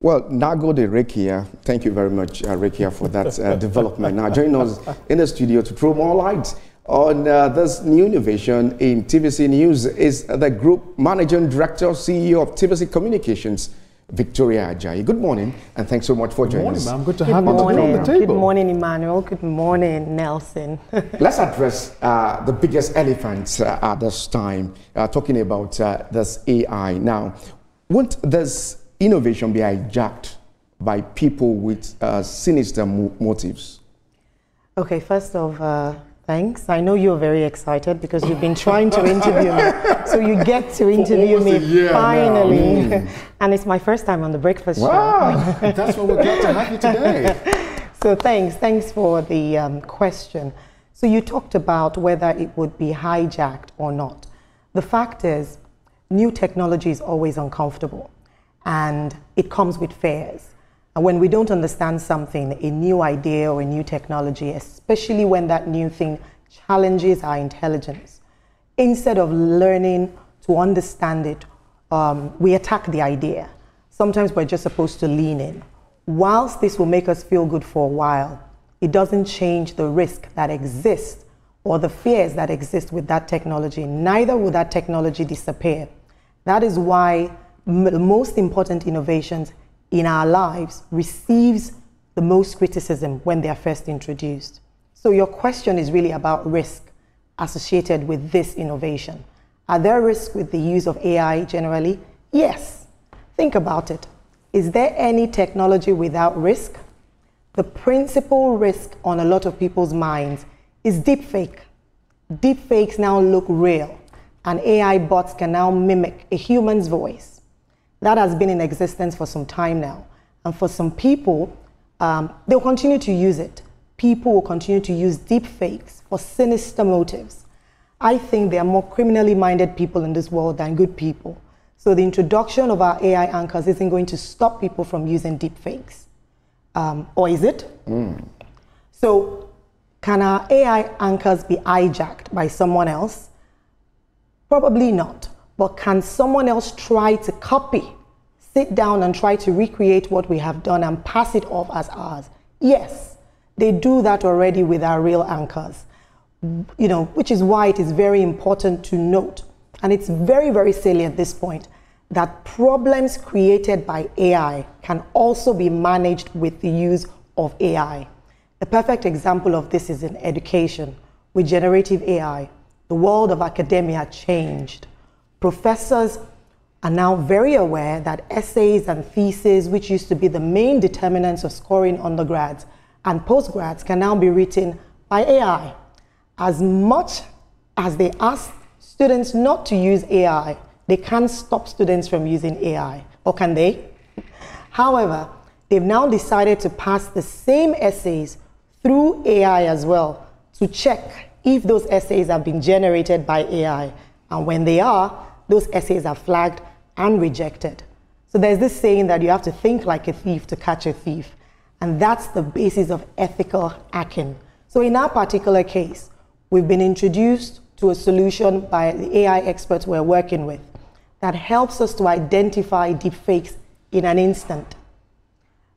Well, Nagode Rekia, thank you very much, Rekia, for that development. Now, joining us in the studio to throw more light on this new innovation in TVC News is the Group Managing Director, CEO of TVC Communications, Victoria Ajayi. Good morning, and thanks so much for joining us. Good morning, ma'am. Good to have you on the table. Good morning, Emmanuel. Good morning, Nelson. Let's address the biggest elephant at this time, talking about this AI. Now, won't this innovation be hijacked by people with sinister motives? Okay, first off, thanks. I know you're very excited because you've been trying to interview me. So you get to interview me finally. And it's my first time on the breakfast show. Wow, that's what we're glad to have you today. So thanks for the question. So you talked about whether it would be hijacked or not. The fact is, new technology is always uncomfortable and it comes with fears. And when we don't understand something, a new idea or a new technology, especially when that new thing challenges our intelligence, instead of learning to understand it, we attack the idea. Sometimes we're just supposed to lean in. Whilst this will make us feel good for a while, it doesn't change the risk that exists or the fears that exist with that technology. Neither will that technology disappear. That is why the most important innovations in our lives receives the most criticism when they are first introduced. So your question is really about risk associated with this innovation. Are there risks with the use of AI generally? Yes. Think about it. Is there any technology without risk? The principal risk on a lot of people's minds is deepfake. Deepfakes now look real, and AI bots can now mimic a human's voice. That has been in existence for some time now. And for some people, they'll continue to use it. People will continue to use deepfakes for sinister motives. I think there are more criminally minded people in this world than good people. So the introduction of our AI anchors isn't going to stop people from using deepfakes. Or is it? So can our AI anchors be hijacked by someone else? Probably not. But can someone else try to copy, sit down and try to recreate what we have done and pass it off as ours? Yes, they do that already with our real anchors, which is why it is very important to note, and it's very, very salient at this point, that problems created by AI can also be managed with the use of AI. The perfect example of this is in education. With generative AI, the world of academia changed. Professors are now very aware that essays and theses, which used to be the main determinants of scoring undergrads and postgrads, can now be written by AI. As much as they ask students not to use AI, they can't stop students from using AI, or can they? However, they've now decided to pass the same essays through AI as well to check if those essays have been generated by AI. And when they are, those essays are flagged and rejected. So there's this saying that you have to think like a thief to catch a thief. And that's the basis of ethical hacking. So in our particular case, we've been introduced to a solution by the AI experts we're working with that helps us to identify deepfakes in an instant.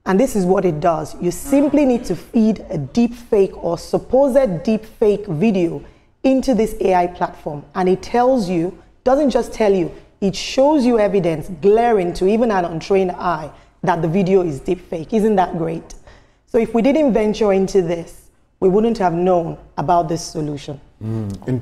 And this is what it does. You simply need to feed a deepfake or supposed deepfake video into this AI platform. And it tells you, doesn't just tell you, it shows you evidence glaring to even an untrained eye that the video is deepfake. Isn't that great? So if we didn't venture into this, we wouldn't have known about this solution. Indeed.